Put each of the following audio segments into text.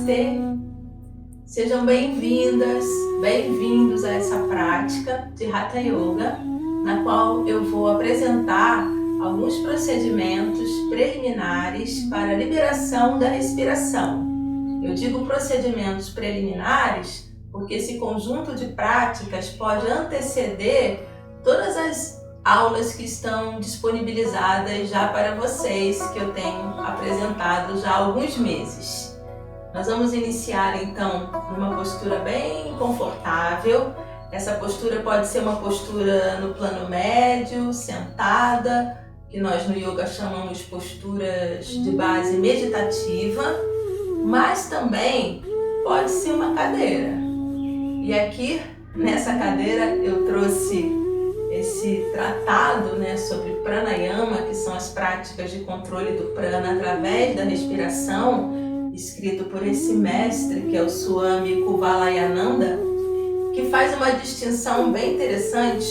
Namastê! Sejam bem-vindas, bem-vindos a essa prática de Hatha Yoga, na qual eu vou apresentar alguns procedimentos preliminares para a liberação da respiração. Eu digo procedimentos preliminares porque esse conjunto de práticas pode anteceder todas as aulas que estão disponibilizadas já para vocês, que eu tenho apresentado já há alguns meses. Nós vamos iniciar então numa postura bem confortável. Essa postura pode ser uma postura no plano médio, sentada, que nós no yoga chamamos posturas de base meditativa, mas também pode ser uma cadeira. E aqui nessa cadeira eu trouxe esse tratado, sobre pranayama, que são as práticas de controle do prana através da respiração, escrito por esse mestre que é o Swami Kuvalayananda, que faz uma distinção bem interessante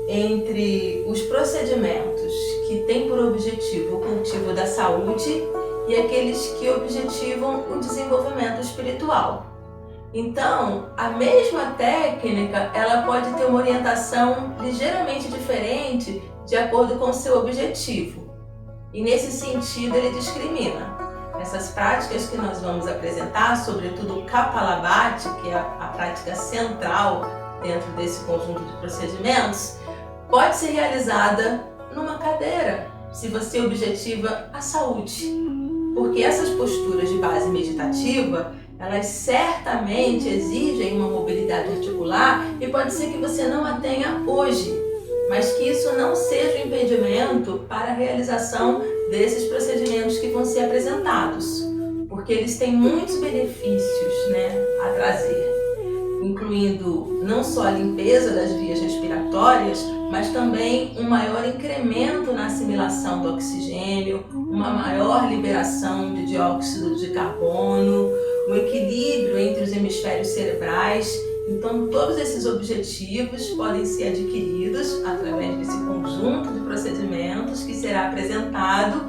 entre os procedimentos que têm por objetivo o cultivo da saúde e aqueles que objetivam o desenvolvimento espiritual. Então, a mesma técnica, ela pode ter uma orientação ligeiramente diferente de acordo com o seu objetivo. E nesse sentido, ele discrimina. Essas práticas que nós vamos apresentar, sobretudo o Kapalabhati, que é a prática central dentro desse conjunto de procedimentos, pode ser realizada numa cadeira, se você objetiva a saúde. Porque essas posturas de base meditativa, elas certamente exigem uma mobilidade articular e pode ser que você não a tenha hoje, mas que isso não seja um impedimento para a realização desses procedimentos que vão ser apresentados, porque eles têm muitos benefícios a trazer, incluindo não só a limpeza das vias respiratórias, mas também um maior incremento na assimilação do oxigênio, uma maior liberação de dióxido de carbono, o equilíbrio entre os hemisférios cerebrais. Então, todos esses objetivos podem ser adquiridos através desse conjunto de procedimentos que será apresentado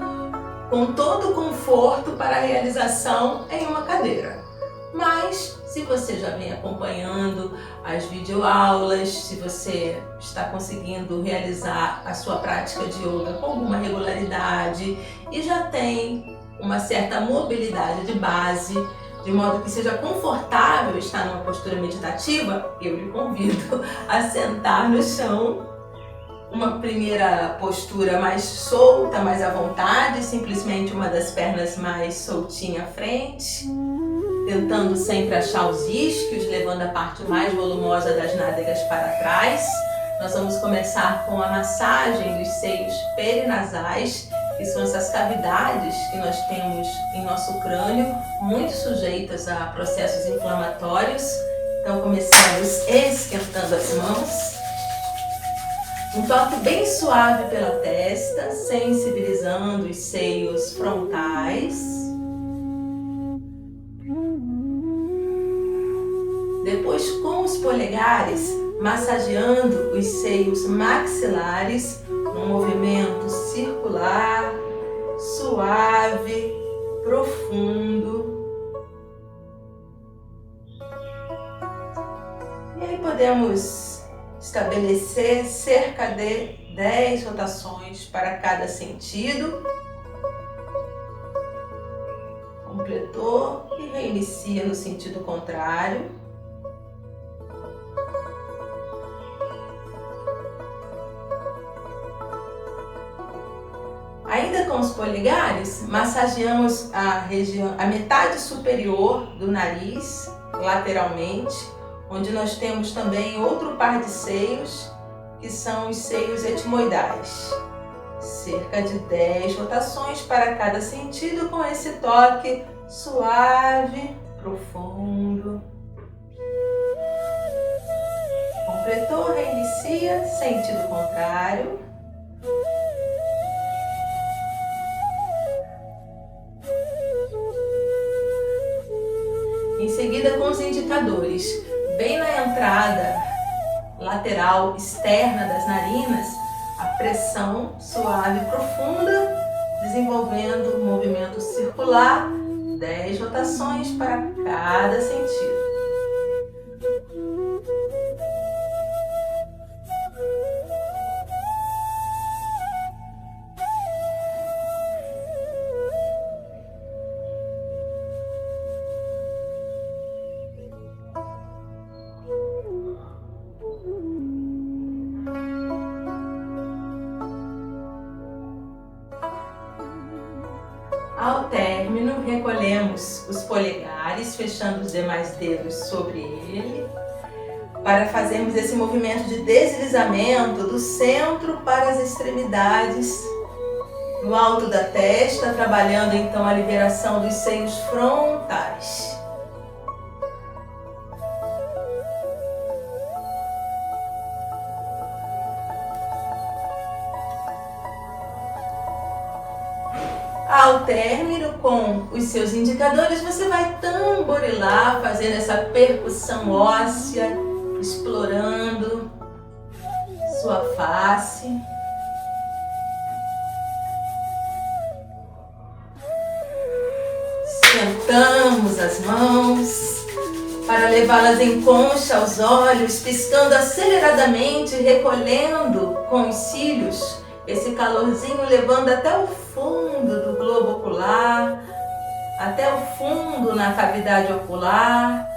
com todo o conforto para a realização em uma cadeira. Mas, se você já vem acompanhando as videoaulas, se você está conseguindo realizar a sua prática de yoga com alguma regularidade e já tem uma certa mobilidade de base, de modo que seja confortável estar numa postura meditativa, eu lhe convido a sentar no chão. Uma primeira postura mais solta, mais à vontade, simplesmente uma das pernas mais soltinha à frente, tentando sempre achar os isquios, levando a parte mais volumosa das nádegas para trás. Nós vamos começar com a massagem dos seios perinasais, que são essas cavidades que nós temos em nosso crânio, muito sujeitas a processos inflamatórios. Então começamos esquentando as mãos. Um toque bem suave pela testa, sensibilizando os seios frontais. Depois, com os polegares, massageando os seios maxilares, num movimento circular, suave, profundo. E aí podemos estabelecer cerca de 10 rotações para cada sentido. Completou e reinicia no sentido contrário. Ainda com os polegares, massageamos a metade superior do nariz, lateralmente, onde nós temos também outro par de seios, que são os seios etimoidais. Cerca de 10 rotações para cada sentido, com esse toque suave, profundo. Completou, reinicia, sentido contrário. Em seguida, com os indicadores, bem na entrada lateral externa das narinas, a pressão suave e profunda, desenvolvendo um movimento circular 10 rotações para cada sentido. Ao término, recolhemos os polegares, fechando os demais dedos sobre ele, para fazermos esse movimento de deslizamento do centro para as extremidades, no alto da testa, trabalhando então a liberação dos seios frontais. Ao término, com os seus indicadores, você vai tamborilar, fazendo essa percussão óssea, explorando sua face. Sentamos as mãos para levá-las em concha aos olhos, piscando aceleradamente, recolhendo com os cílios esse calorzinho, levando até o fundo do globo ocular, até o fundo na cavidade ocular.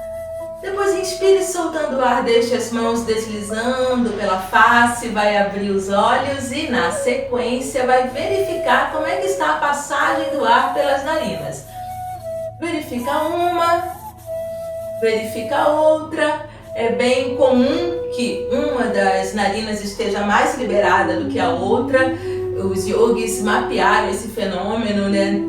Depois inspire soltando o ar, deixe as mãos deslizando pela face, vai abrir os olhos e na sequência vai verificar como é que está a passagem do ar pelas narinas. Verifica uma, verifica a outra. É bem comum que uma das narinas esteja mais liberada do que a outra. Os yogis mapearam esse fenômeno, né,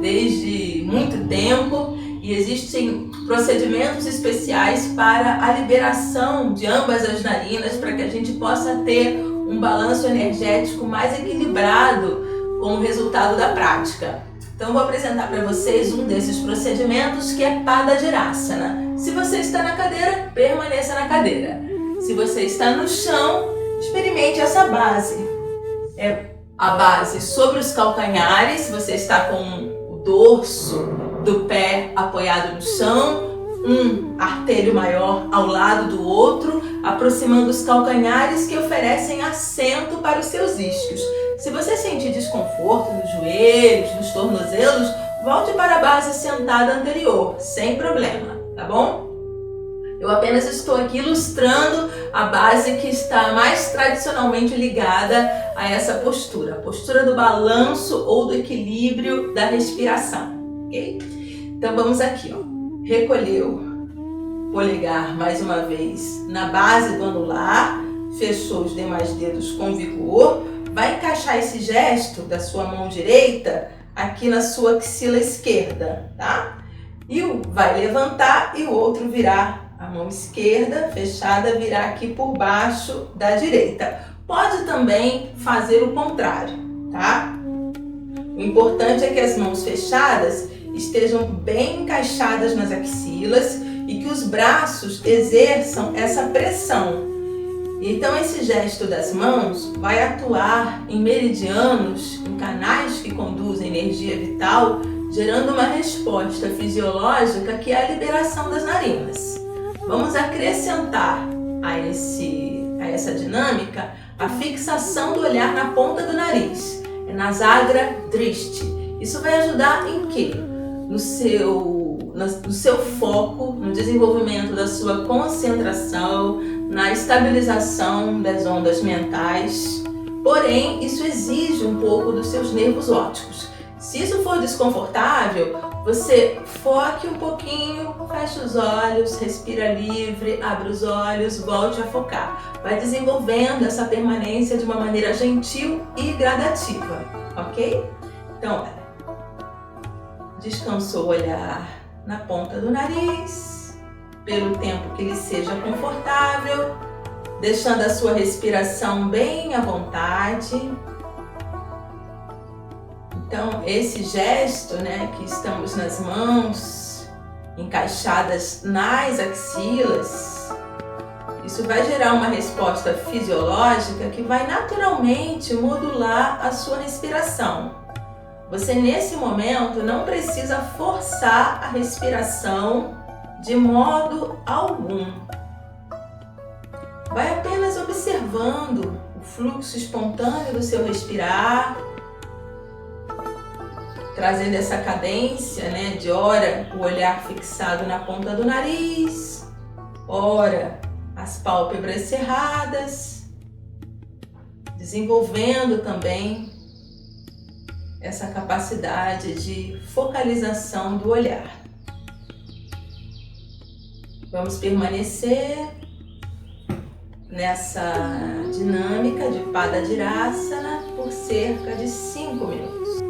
desde muito tempo, e existem procedimentos especiais para a liberação de ambas as narinas, para que a gente possa ter um balanço energético mais equilibrado com o resultado da prática. Então vou apresentar para vocês um desses procedimentos, que é Padajirasana. Se você está na cadeira, permaneça na cadeira. Se você está no chão, experimente essa base. É a base sobre os calcanhares, se você está com o dorso do pé apoiado no chão, um artelho maior ao lado do outro, aproximando os calcanhares, que oferecem assento para os seus isquios. Se você sentir desconforto nos joelhos, nos tornozelos, volte para a base sentada anterior, sem problema, tá bom? Eu apenas estou aqui ilustrando a base que está mais tradicionalmente ligada a essa postura, a postura do balanço ou do equilíbrio da respiração, ok? Então vamos aqui, ó. Recolheu o polegar mais uma vez na base do anular, fechou os demais dedos com vigor, vai encaixar esse gesto da sua mão direita aqui na sua axila esquerda, tá? E vai levantar e o outro virar. A mão esquerda fechada virar aqui por baixo da direita. Pode também fazer o contrário, tá? O importante é que as mãos fechadas estejam bem encaixadas nas axilas e que os braços exerçam essa pressão. Então esse gesto das mãos vai atuar em meridianos, em canais que conduzem energia vital, gerando uma resposta fisiológica que é a liberação das narinas. Vamos acrescentar a essa dinâmica a fixação do olhar na ponta do nariz, é Nasagra Drishti. Isso vai ajudar em quê? No seu foco, no desenvolvimento da sua concentração, na estabilização das ondas mentais. Porém, isso exige um pouco dos seus nervos ópticos. Se isso for desconfortável, você foque um pouquinho, feche os olhos, respira livre, abre os olhos, volte a focar. Vai desenvolvendo essa permanência de uma maneira gentil e gradativa, ok? Então, descansou o olhar na ponta do nariz, pelo tempo que lhe seja confortável, deixando a sua respiração bem à vontade. Então, esse gesto, né, que estamos nas mãos, encaixadas nas axilas, isso vai gerar uma resposta fisiológica que vai naturalmente modular a sua respiração. Você nesse momento não precisa forçar a respiração de modo algum. Vai apenas observando o fluxo espontâneo do seu respirar, trazendo essa cadência, de ora o olhar fixado na ponta do nariz, ora as pálpebras cerradas, desenvolvendo também essa capacidade de focalização do olhar. Vamos permanecer nessa dinâmica de Padajirasana por cerca de 5 minutos.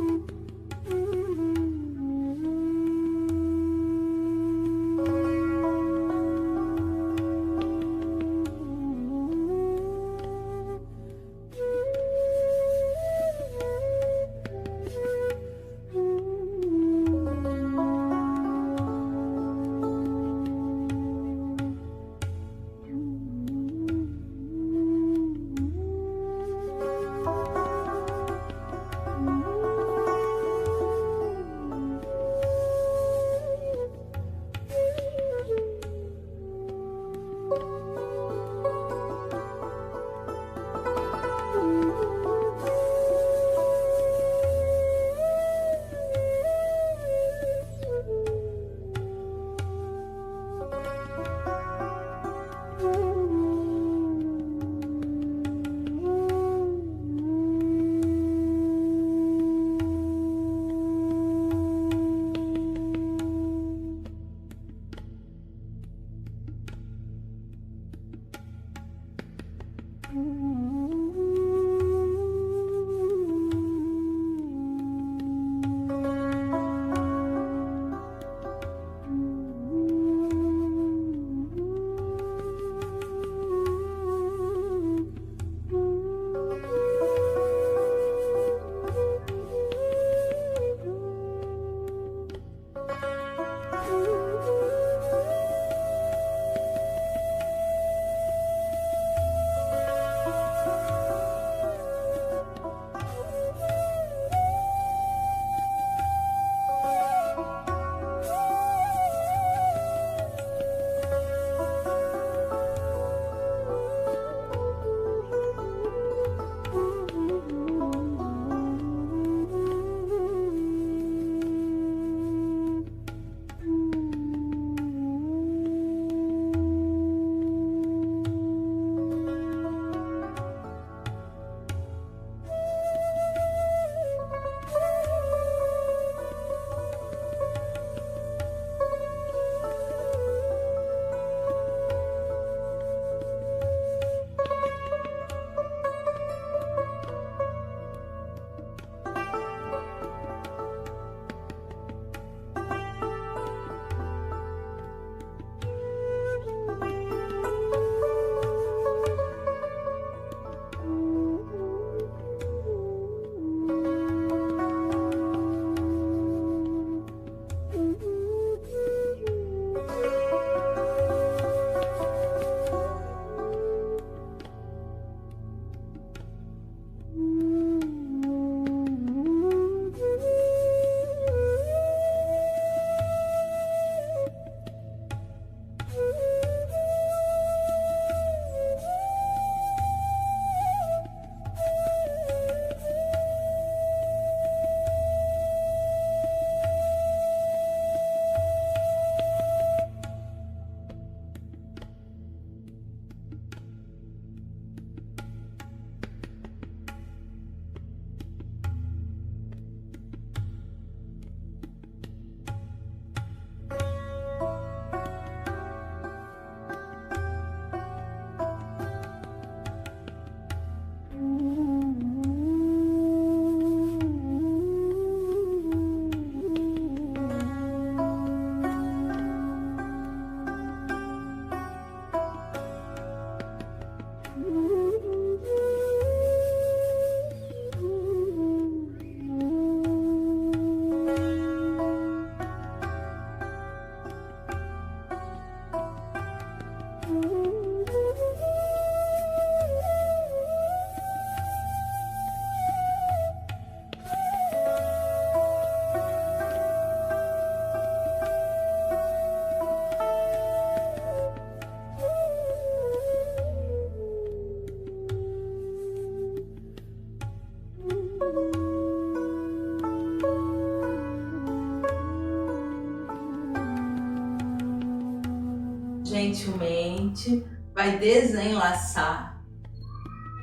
gentilmente vai desenlaçar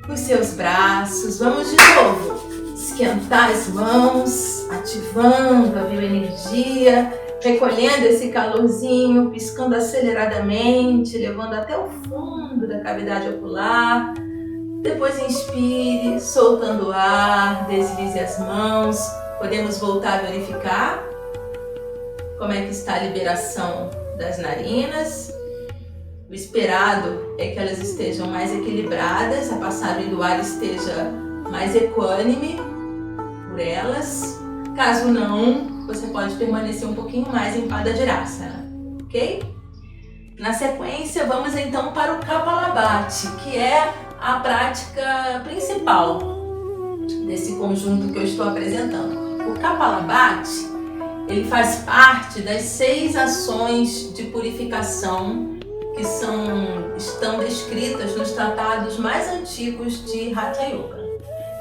os seus braços. Vamos de novo esquentar as mãos, ativando a bioenergia, recolhendo esse calorzinho, piscando aceleradamente, levando até o fundo da cavidade ocular. Depois inspire, soltando o ar, deslize as mãos. Podemos voltar a verificar como é que está a liberação das narinas. O esperado é que elas estejam mais equilibradas, a passagem do ar esteja mais equânime por elas. Caso não, você pode permanecer um pouquinho mais em Padajirasana, ok? Na sequência, vamos então para o Kapalabhati, que é a prática principal desse conjunto que eu estou apresentando. O Kapalabhati, ele faz parte das 6 ações de purificação que estão descritas nos tratados mais antigos de Hatha Yoga.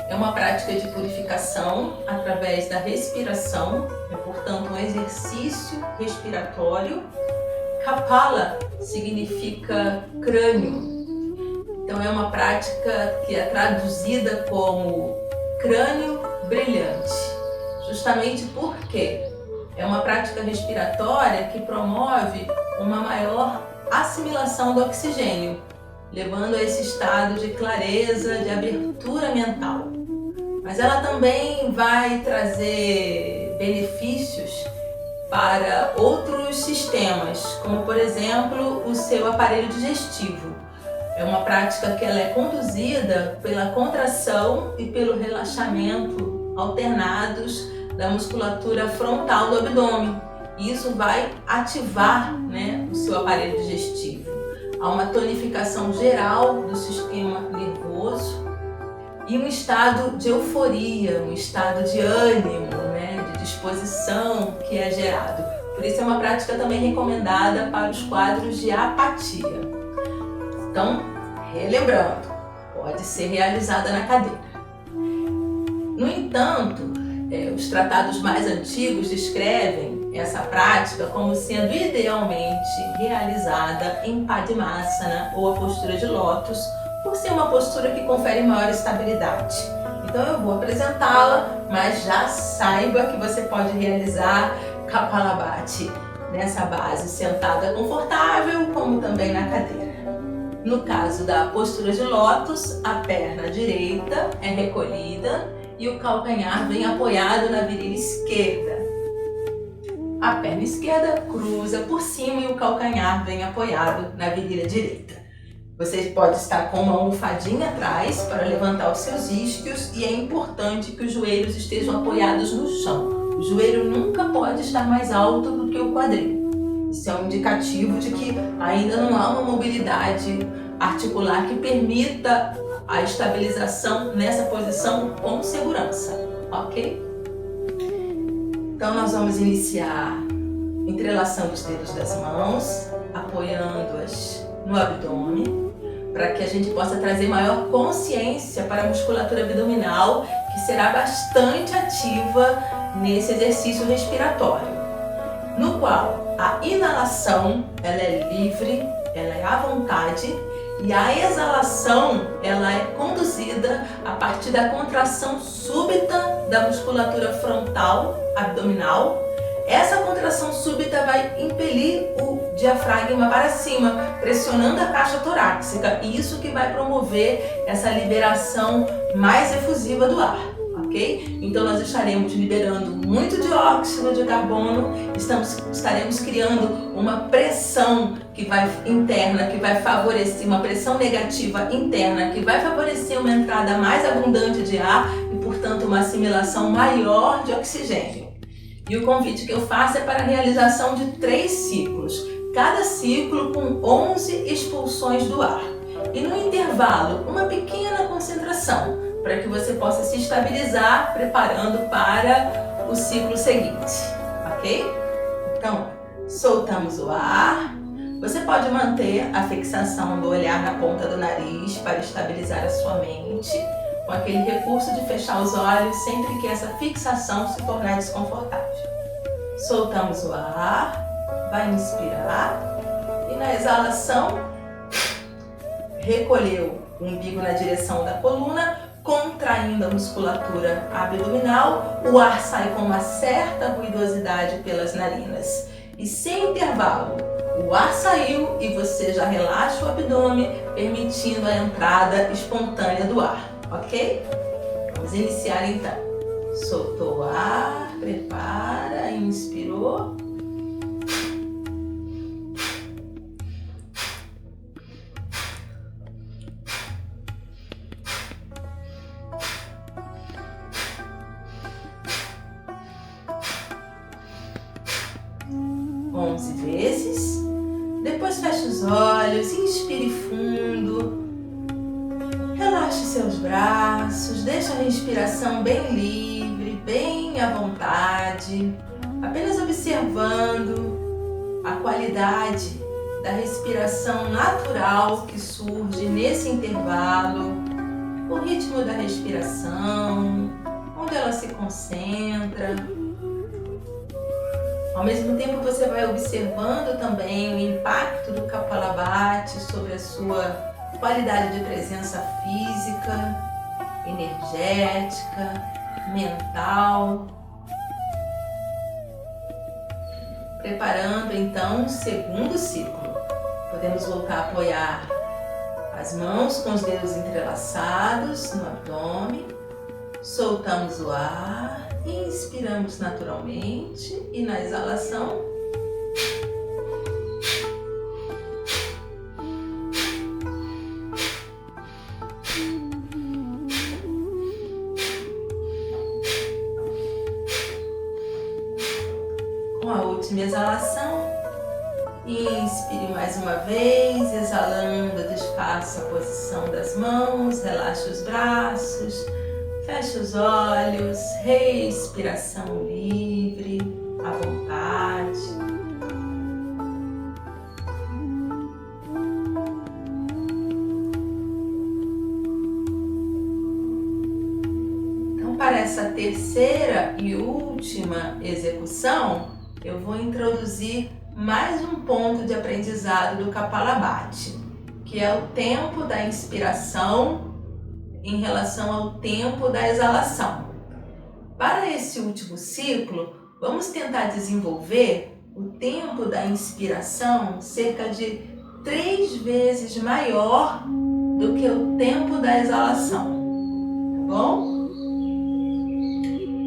É uma prática de purificação através da respiração, é portanto um exercício respiratório. Kapala significa crânio, então é uma prática que é traduzida como crânio brilhante, justamente porque é uma prática respiratória que promove uma maior assimilação do oxigênio, levando a esse estado de clareza, de abertura mental. Mas ela também vai trazer benefícios para outros sistemas, como por exemplo o seu aparelho digestivo. É uma prática que ela é conduzida pela contração e pelo relaxamento alternados da musculatura frontal do abdômen. Isso vai ativar, o seu aparelho digestivo. Há uma tonificação geral do sistema nervoso e um estado de euforia, um estado de ânimo, de disposição que é gerado. Por isso é uma prática também recomendada para os quadros de apatia. Então, relembrando, pode ser realizada na cadeira. No entanto, os tratados mais antigos descrevem essa prática como sendo idealmente realizada em Padmasana ou a postura de lótus, por ser uma postura que confere maior estabilidade. Então eu vou apresentá-la, mas já saiba que você pode realizar Kapalabhati nessa base sentada confortável, como também na cadeira. No caso da postura de lótus, a perna direita é recolhida e o calcanhar vem apoiado na virilha esquerda. A perna esquerda cruza por cima e o calcanhar vem apoiado na virilha direita. Você pode estar com uma almofadinha atrás para levantar os seus isquios e é importante que os joelhos estejam apoiados no chão. O joelho nunca pode estar mais alto do que o quadril. Isso é um indicativo de que ainda não há uma mobilidade articular que permita a estabilização nessa posição com segurança, ok? Então nós vamos iniciar entrelaçando os dedos das mãos, apoiando-as no abdômen, para que a gente possa trazer maior consciência para a musculatura abdominal, que será bastante ativa nesse exercício respiratório, no qual a inalação ela é livre, ela é à vontade, e a exalação ela é conduzida a partir da contração súbita da musculatura frontal abdominal. Essa contração súbita vai impelir o diafragma para cima, pressionando a caixa torácica, e isso que vai promover essa liberação mais efusiva do ar, ok? Então nós estaremos liberando muito dióxido de carbono, estaremos criando uma pressão interna que vai favorecer, uma pressão negativa interna que vai favorecer uma entrada mais abundante de ar e, portanto, uma assimilação maior de oxigênio. E o convite que eu faço é para a realização de 3 ciclos, cada ciclo com 11 expulsões do ar. E no intervalo, uma pequena concentração, para que você possa se estabilizar, preparando para o ciclo seguinte, ok? Então, soltamos o ar. Você pode manter a fixação do olhar na ponta do nariz para estabilizar a sua mente, com aquele recurso de fechar os olhos sempre que essa fixação se tornar desconfortável. Soltamos o ar, vai inspirar E na exalação, recolheu o umbigo na direção da coluna, contraindo a musculatura abdominal. O ar sai com uma certa ruidosidade pelas narinas. E sem intervalo, o ar saiu e você já relaxa o abdômen, permitindo a entrada espontânea do ar, ok? Vamos iniciar então. Soltou o ar, prepara, inspirou. Vezes. Depois feche os olhos, inspire fundo, relaxe seus braços, deixe a respiração bem livre, bem à vontade, apenas observando a qualidade da respiração natural que surge nesse intervalo, o ritmo da respiração, onde ela se concentra. Ao mesmo tempo, você vai observando também o impacto do Kapalabhati sobre a sua qualidade de presença física, energética, mental. Preparando então o segundo ciclo. Podemos voltar a apoiar as mãos com os dedos entrelaçados no abdômen. Soltamos o ar. Inspiramos naturalmente e na exalação com a última exalação, inspire mais uma vez, exalando, desfaça a posição das mãos, relaxe os braços. Feche os olhos, respiração livre, à vontade. Então, para essa terceira e última execução, eu vou introduzir mais um ponto de aprendizado do Kapalabhati, que é o tempo da inspiração em relação ao tempo da exalação. Para esse último ciclo, vamos tentar desenvolver o tempo da inspiração cerca de 3 vezes maior do que o tempo da exalação, tá bom?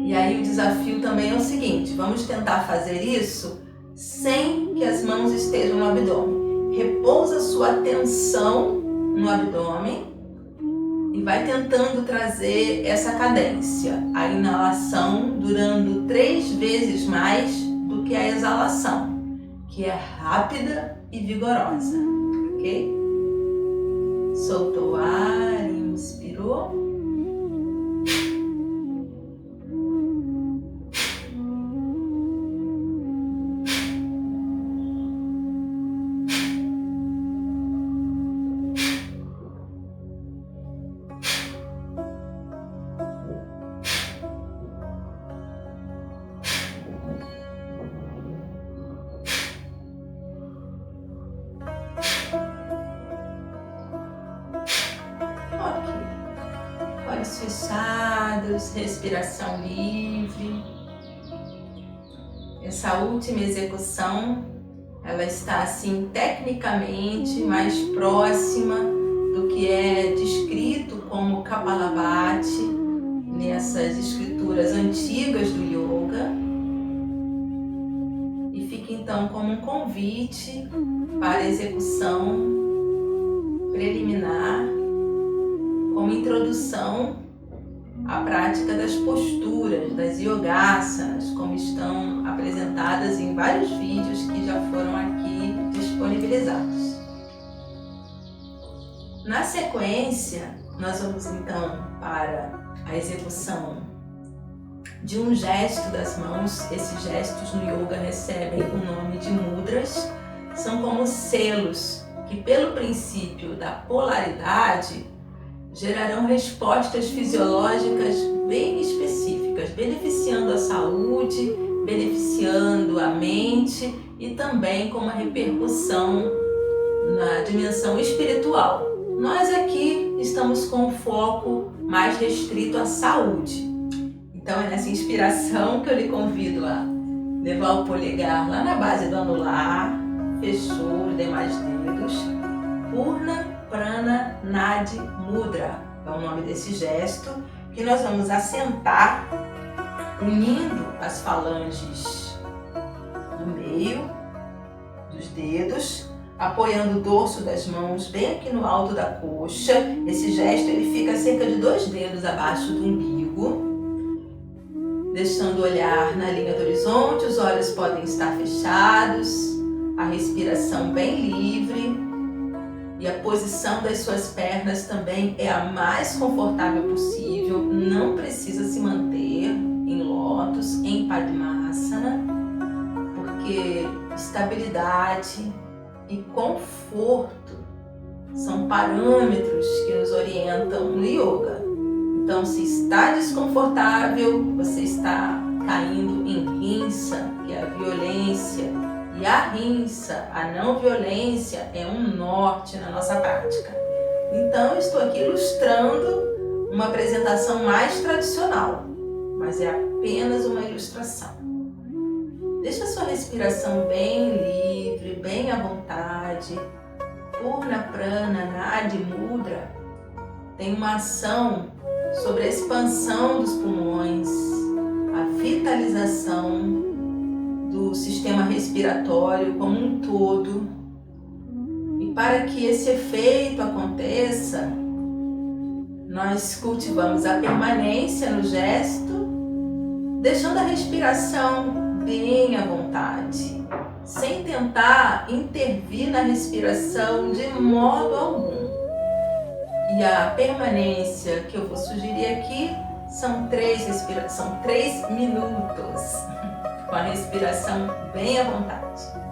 E aí o desafio também é o seguinte, vamos tentar fazer isso sem que as mãos estejam no abdômen. Repousa sua atenção no abdômen e vai tentando trazer essa cadência, a inalação durando 3 vezes mais do que a exalação, que é rápida e vigorosa, ok? Soltou o ar, inspirou. Olhos fechados, respiração livre. Essa última execução, ela está assim tecnicamente mais próxima do que é descrito como Kapalabhati nessas escrituras antigas do yoga. E fica então como um convite para a execução preliminar, como introdução à prática das posturas, das yogasanas, como estão apresentadas em vários vídeos que já foram aqui disponibilizados. Na sequência, nós vamos então para a execução de um gesto das mãos. Esses gestos no yoga recebem o nome de mudras, são como selos que, pelo princípio da polaridade, gerarão respostas fisiológicas bem específicas, beneficiando a saúde, beneficiando a mente e também com uma repercussão na dimensão espiritual. Nós aqui estamos com foco mais restrito à saúde. Então é nessa inspiração que eu lhe convido a levar o polegar lá na base do anular, fechou os demais dedos, Purna Prana Nadi Mudra, é o nome desse gesto, que nós vamos assentar unindo as falanges do meio dos dedos, apoiando o dorso das mãos bem aqui no alto da coxa. Esse gesto ele fica cerca de 2 dedos abaixo do umbigo, deixando o olhar na linha do horizonte, os olhos podem estar fechados, a respiração bem livre e a posição das suas pernas também é a mais confortável possível, não precisa se manter em lótus, em Padmasana, porque estabilidade e conforto são parâmetros que nos orientam no yoga. Então, se está desconfortável, você está caindo em rinsa, que é a violência. E a rinsa, a não violência, é um norte na nossa prática. Então, eu estou aqui ilustrando uma apresentação mais tradicional, mas é apenas uma ilustração. Deixa a sua respiração bem livre, bem à vontade. Purna Prana Nadi Mudra tem uma ação sobre a expansão dos pulmões, a vitalização do sistema respiratório como um todo. E para que esse efeito aconteça, nós cultivamos a permanência no gesto, deixando a respiração bem à vontade, sem tentar intervir na respiração de modo algum. E a permanência que eu vou sugerir aqui são 3 minutos, com a respiração bem à vontade.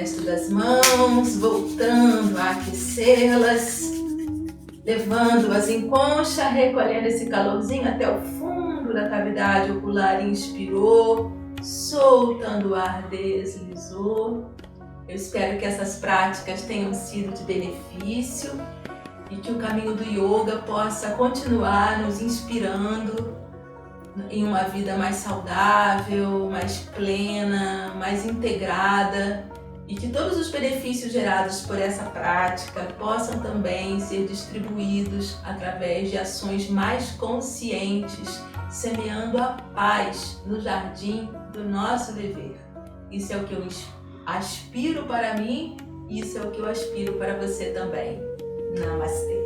resto das mãos, voltando a aquecê-las, levando-as em concha, recolhendo esse calorzinho até o fundo da cavidade ocular. Inspirou, soltando o ar, deslizou. Eu espero que essas práticas tenham sido de benefício e que o caminho do yoga possa continuar nos inspirando em uma vida mais saudável, mais plena, mais integrada, e que todos os benefícios gerados por essa prática possam também ser distribuídos através de ações mais conscientes, semeando a paz no jardim do nosso viver. Isso é o que eu aspiro para mim, isso é o que eu aspiro para você também. Namastê!